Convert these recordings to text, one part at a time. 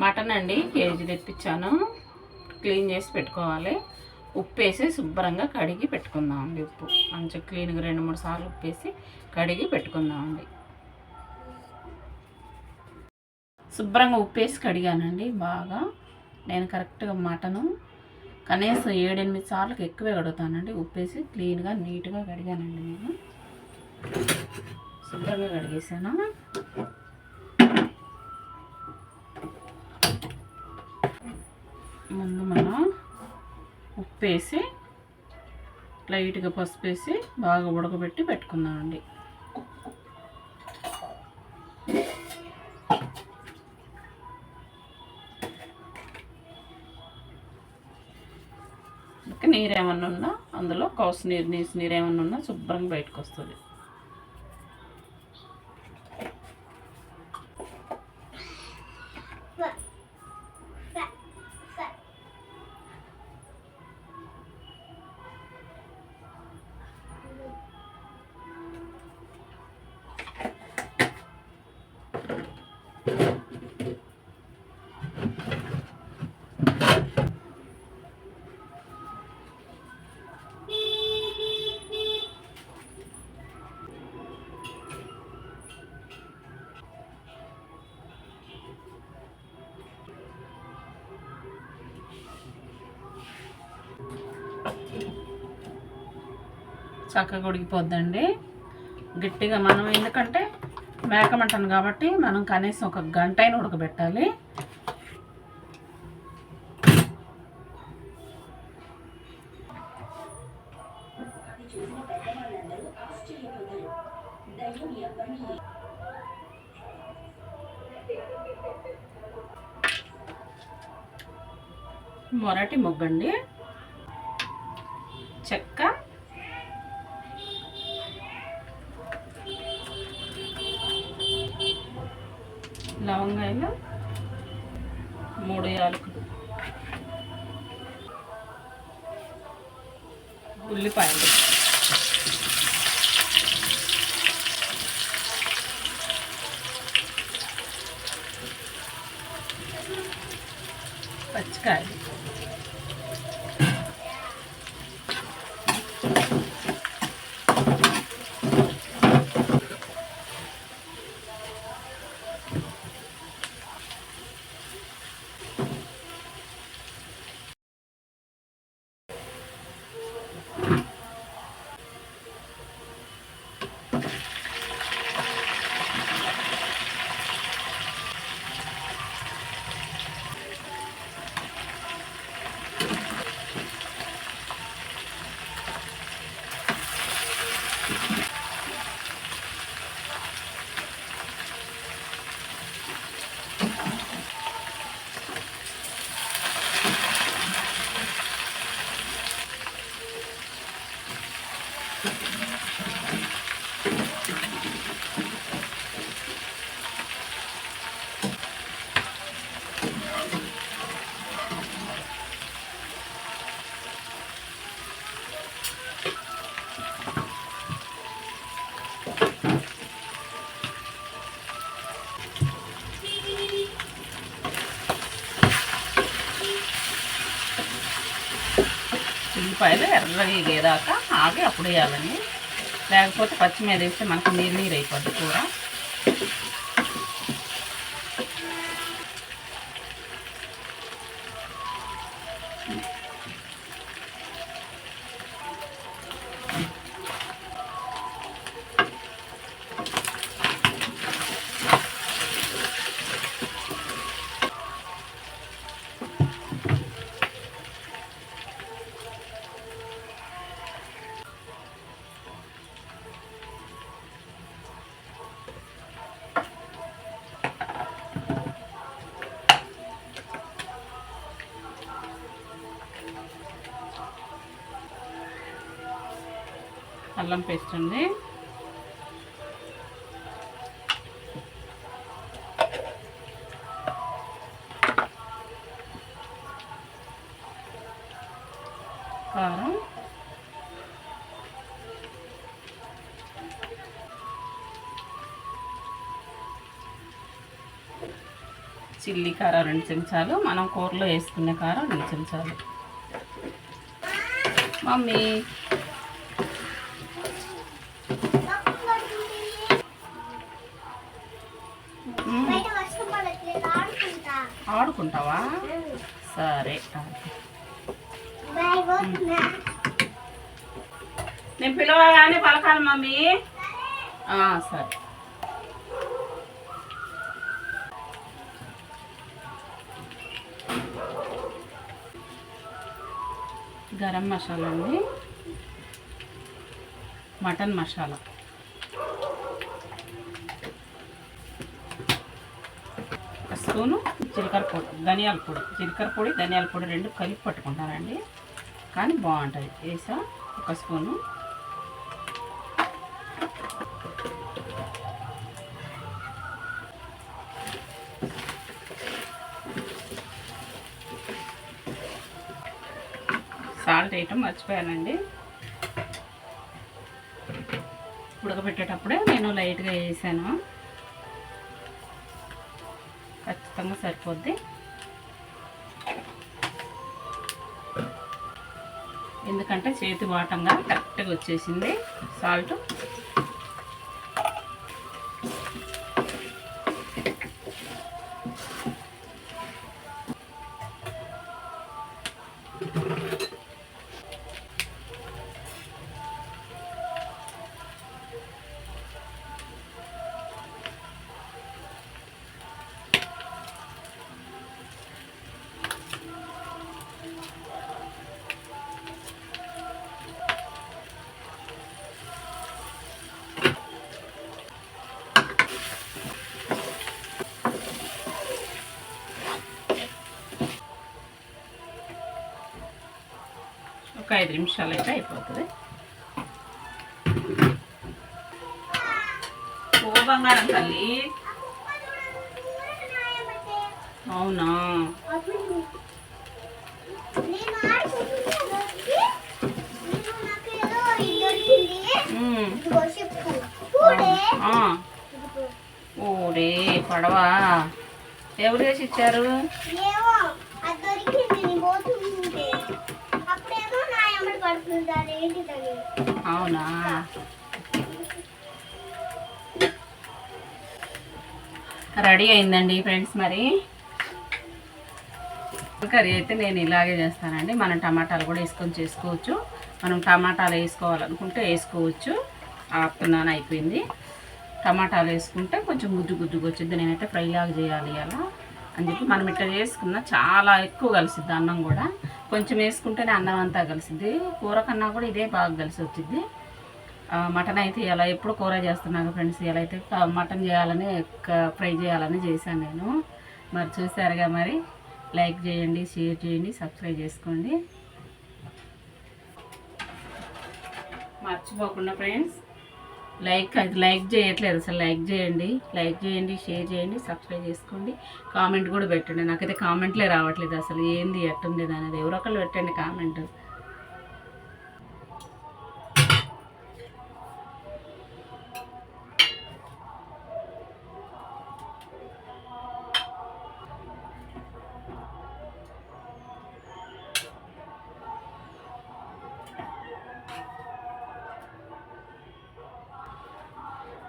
Mutton అండి KG తెప్పించాను. Clean చేసి పెట్టుకోవాలి. ఉప్పు వేసి శుభ్రంగా కడిగి పెట్టుకుందామండి. ఉప్పు మంచిగా క్లీన్గా 2-3 సార్లు ఉప్పు వేసి కడిగి పెట్టుకుందామండి. శుభ్రంగా ఉప్పు వేసి కడిగానండి బాగా. నేను కరెక్ట్గా మటను కనీసం 7-8 సార్లకు ఎక్కువే కడుగుతానండి. ఉప్పు వేసి క్లీన్గా నీట్గా కడిగానండి. నేను శుభ్రంగా కడిగేసాను. ముందు మనం ఉప్పు వేసి లైట్గా పసుపు వేసి బాగా ఉడకబెట్టి పెట్టుకుందామండి. నీరు ఏమన్నా ఉన్నా అందులో కౌసు నీరు ఏమన్నా ఉన్నా శుభ్రంగా బయటకు వస్తుంది. చక్కగా ఉడికిపోద్దండి. గట్టిగా మనం ఎందుకంటే మేక మటన్ కాబట్టి మనం కనీసం 1 గంట అయినా ఉడకబెట్టాలి. మొరటి మొగ్గండి, చెక్క, లవంగాయలు, 3 యాలకులు, ఉల్లిపాయలు, పచ్చికాయలు, ఉల్లిపాయలు ఎర్రగా వేగేదాకా ఆగి అప్పుడు వేయాలని, లేకపోతే పచ్చి మీద వేస్తే మనకు నీరు అయిపోద్ది కూర. అల్లం పేస్ట్ అండి, కారం, చిల్లీ కారం 2 చెంచాలు, మనం కూరలో వేసుకునే కారం 2 చెంచాలు. మమ్మీ ఆడుకుంటావా? సరే, నేను పిలవగానే పలకాలి మమ్మీ. సరే. గరం మసాలా అండి, మటన్ మసాలా, ఒక స్పూను జీలకర్ర పొడి, ధనియాల పొడి. జీలకర్ర పొడి ధనియాల పొడి 2 కలిపి పట్టుకుంటానండి, కానీ బాగుంటుంది. వేసా ఒక స్పూను. సాల్ట్ వేయటం మర్చిపోయానండి. ఉడకబెట్టేటప్పుడే నేను లైట్గా వేసాను, ఖచ్చితంగా సరిపోద్ది. ఎందుకంటే చేతి వాటంగా కరెక్ట్గా వచ్చేసింది సాల్ట్. ఒక 5 నిమిషాలు అయితే అయిపోతుంది. ఓ బంగారం తల్లి, అవునా? ఓరే పడవా, ఎవరు చేసి ఇచ్చారు? అవునా? రెడీ అయిందండి ఫ్రెండ్స్. మరి కర్రీ అయితే నేను ఇలాగే చేస్తానండి. మనం టమాటాలు కూడా వేసుకొని చేసుకోవచ్చు. మనం టమాటాలు వేసుకోవాలనుకుంటే వేసుకోవచ్చు. ఆపుతున్నాను, అయిపోయింది. టమాటాలు వేసుకుంటే కొంచెం గుజ్జుగా వచ్చింది. నేనైతే ఫ్రై లాగా చేయాలి అలా అని చెప్పి మనం ఇట్లా చేసుకున్న చాలా ఎక్కువ కలిసిద్ది. అన్నం కూడా కొంచెం వేసుకుంటేనే అన్నం అంతా కలిసిద్ది. కూర కన్నా కూడా ఇదే బాగా కలిసి వచ్చింది. మటన్ అయితే ఇలా ఎప్పుడు కూర చేస్తున్నాను ఫ్రెండ్స్. ఇలా అయితే మటన్ చేయాలని ఫ్రై చేయాలని చేశాను నేను. మరి చూసారుగా, మరి లైక్ చేయండి, షేర్ చేయండి, సబ్స్క్రైబ్ చేసుకోండి మర్చిపోకుండా ఫ్రెండ్స్. లైక్ చేయట్లేదు అసలు. లైక్ చేయండి, షేర్ చేయండి, సబ్స్క్రైబ్ చేసుకోండి, కామెంట్ కూడా పెట్టండి. నాకైతే కామెంట్లే రావట్లేదు అసలు. ఏంది ఎట్టుంది అనేది ఎవరో ఒకళ్ళు పెట్టండి కామెంట్.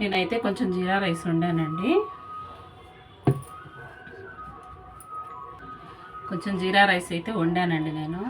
నేనైతే కొంచెం జీరా రైస్ వండానండి. కొంచెం జీరా రైస్ అయితే వండానండి నేను.